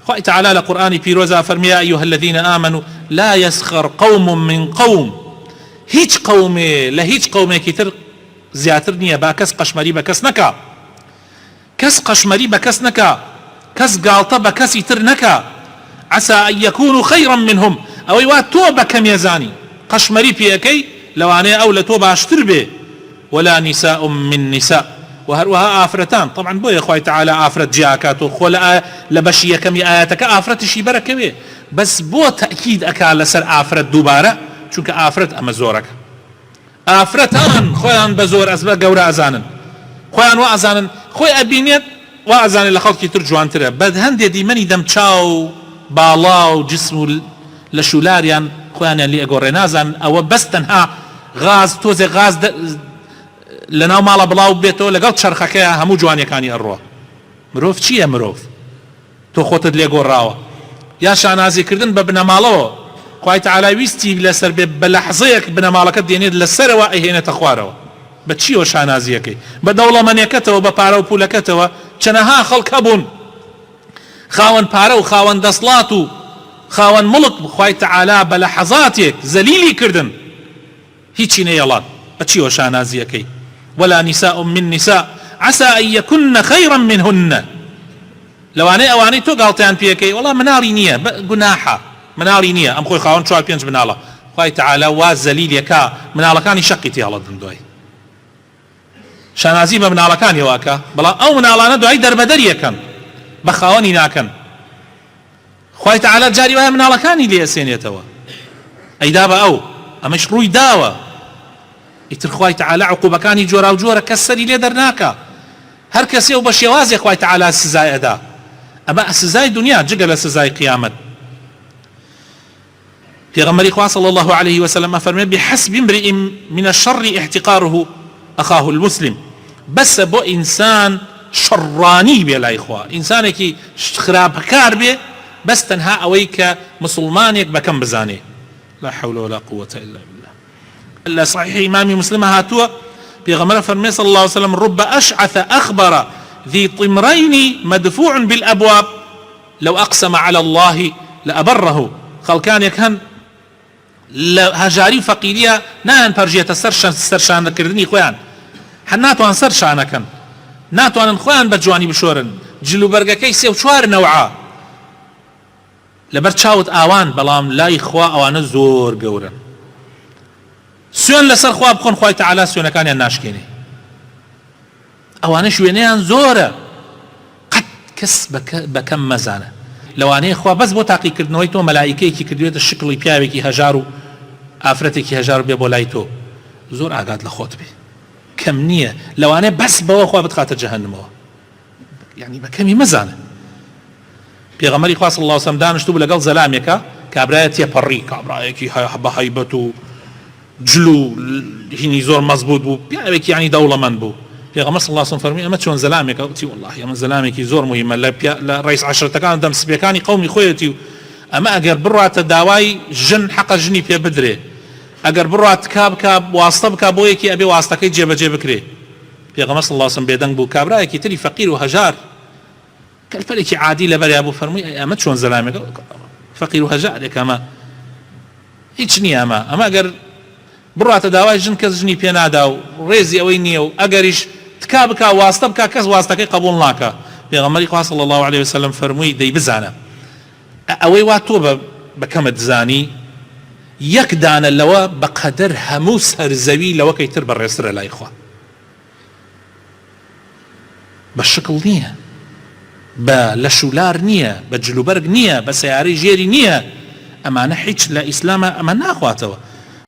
خوای تعالی لقرآن پیروزا فرمی یا ایها الذين آمنوا لا يسخر قوم من قوم، هیچ قومه لهیچ قومێکی تر زیاتر نییە با کەس قەشمەری بە کەس نەکا، کەس قەشمەری بە کەس نەکا، کەس گاڵتە بە کەسی تر نەکا. عسى أن يكونوا خيرا منهم، ئەوەی وا تۆ بە کەمێزانی قەشمەری پێەکەی لەوانەیە ئەو لە تۆ باشتر بێ. ولا نساء من نساء، وهروها ئافرەتان. طبعا بۆیە خوای تعالی ئافرەت جیاکاتۆ خۆ لە بەشی یەکەمی ئاەتەکە ئافرەتشی بەرەکەوێ، بەس بۆ تەئکید ئەکا لەسەر ئافرەت دووبارە، چونکە ئافرەت ئەمە زۆرەکە. ئافرەتان خۆیان بە زۆر ئەزبە گەورە ئەزانن، خۆیان وا ئەزانن، خۆی ئەبینێت وا ئەزانێت لە خەڵکی تر جوانترە، بە هەندێک دیمەنی دەمچاو باڵا و جسم و لە شولاریان خۆیانیان لێ ئەگۆڕێ نازانن ئەوە بەس تەنها غاز تۆزێ غاز لە ناو ماڵە بڵاو بێتەوە لەگەڵ چرخەکەیە هەموو جوانیەکانی ئەڕۆ. مرۆڤ چییە؟ مرۆڤ تۆ خۆتت لێ گۆڕاوە. یا شانازیکردن بە بنەماڵەوە، خوای تعالی ویستی لەسەر بێ بە لەحظەیەک بنەماڵەکەت دێنێت لەسەرەوە ئەهێنێتە خوارەوە. بە چیەوە شانازیەکەی؟ بە دەوڵەمەنیەکەتەوە، بە پارە و پولەکەتەوە. چەنەها خەڵک هەبوون خاوەن پارە و خاوەن دەسڵات و خاوەن مڵک خوای تعالی بە لەحظاتێک زەلیلی کردن، هیچی نەیەڵات. بە چیەوە شانازیەکەی؟ ولا نساء من نساء عسى أن يكن خيرا منهن، لەوانەیە ئەوانەی تۆ گاڵتەیان پێەکەی وەڵا مناڵی نییە، گوناحە، مناڵی نییە، ئەم خۆی خاوەن 4-5 مناڵە. خوای تعالی وا زەلیلێکا مناڵەکانی شەقی تێهەڵەدن دوای شانازی بە مناڵەکانی واکە، بەڵام ئەو مناڵانە دوای دەربەدەریەکەن بە خاوەنی ناکەن. خوای تعالی جاری وایە مناڵەکانی لێ ئەسێنێتەوە، ئەیدا بە ئەو ئەمەش ڕووی داوە. ئیتر خوای تعالی عقوبەکانی جۆرا و جۆرە کەس سەری لێ دەرناکە، هەر کەسێ و بە شێوازێ خوای تعالی سزای ئەدا. ئەمە سزای دنیا جگە لە سزای قیامەت. پێغەمبەری خوا صلی الله عليه وسلم ئەفەرمێ بحسب امرئ من الشر احتقاره أخاه المسلم، بس بۆ ئینسان شەڕانی بێ لای خوا، ئینسانێکی خراپەکار بێ، بەس تەنها ئەوەی کە مسلمانێک بەکەم بزانێ. لا حول ولا قوة إلا بالله. لە صحیح ئیمامی مسلم هاتووە پێغەمبەر فەرمێ صلی الله عليه وسلم رب أشعث أخبر ذي طمرين مدفوع بالأبواب لو أقسم على الله لأبره. خەڵکانێک هەن لە هەژاری فەقیریە نایان پەرژێتە سەر شانەکردنی خۆیان، هەر ناتوان سەر شانەکەن، ناتوانن خۆیان بە جوانی بشۆرن، جلوبەرگەکەی 3-4 نەوعە لەبەر چاوت ئاوان، بەڵام لای خوا ئەوانە زۆر گەورن. سوێن لەسەر خوا بخۆن، خوای تعالی سوێنەکانیان ناشکێنێ. ئەوانە شوێنەیان زۆرە، قەت کەس بەکەم مەزانە. لەوانەیە خوا بەس بۆ تاقیکردنەوەی تۆ مەلایکەیەکی کردوێتە شکڵی پیاوێکی هەژار و ئافرەتێکی هەژار بێ بۆ لای تۆ، زۆر ئاگات لە خۆت بێ، کەم نییە. لەوانەیە بەس بەوە خوا بتخاتە جەهەنەمەوە، یعنی بەکەمی مەزانە. پێغەمبەری خوا صلی الله عليه وسلم دانیشتبوو لەگەڵ زەلامێکە کابرایە تێپەڕی، کابرایەکی بە هەیبەت و جلو هینی زۆر مەزبوط بوو، پیاوێکی یعنی دەوڵەمەند بوو. پێغەمبەر صلی الله عليه وسلم فەرمی ئەمە چۆن زەلامێکە؟ وتی والله ئەمە زەلامێکی زۆر مهمە لە ڕئیس عەشرەتەکان دەمسبیەکانی قەومی خۆیەتی، و ئەمە ئەگەر بڕاتە داوای ژن حەقە ژنی پێ بدرێ، ئەگەر بڕات بکە واستە بکە بۆ یەکی ئەبێ واستەکەی جێبەجێ بکرێ. پێغەمبەر صلی الله عليه وسلم بێدەنگ بوو، کابرایەکی تری فەقیر و هەژار کەلپەلێکی عادی لەبەریا بوو، فەرمووی ئەمە چۆن زەلامێکە؟ فەقیر و هەژارێک ئەمە هیچ نییە، ئەمە ئەگەر بڕاتە داوای ژن کەس ژنی پێ نادا و ڕێزی ئەوەی نییە، و ئەگەریش تکا بکە واستە بکە کەس واستەکەی قبول ناکە. پێغەمبەری خوا صلی الله عليه وسلم فەرمووی دەی بزانە ئەوەی وا تۆ بەکەمت زانی، یەک دانە لەوە بەقەدەر هەموو سەرزەوی لەوەکەی تر بەڕێزترە لای خوا، بە شکڵ نییە، لە شولار نییە، بە جلوبەرگ نییە، بە سیارەی ژێری نییە. ئەمانە هیچ لە ئیسلامە ئەمە ناخواتەوە.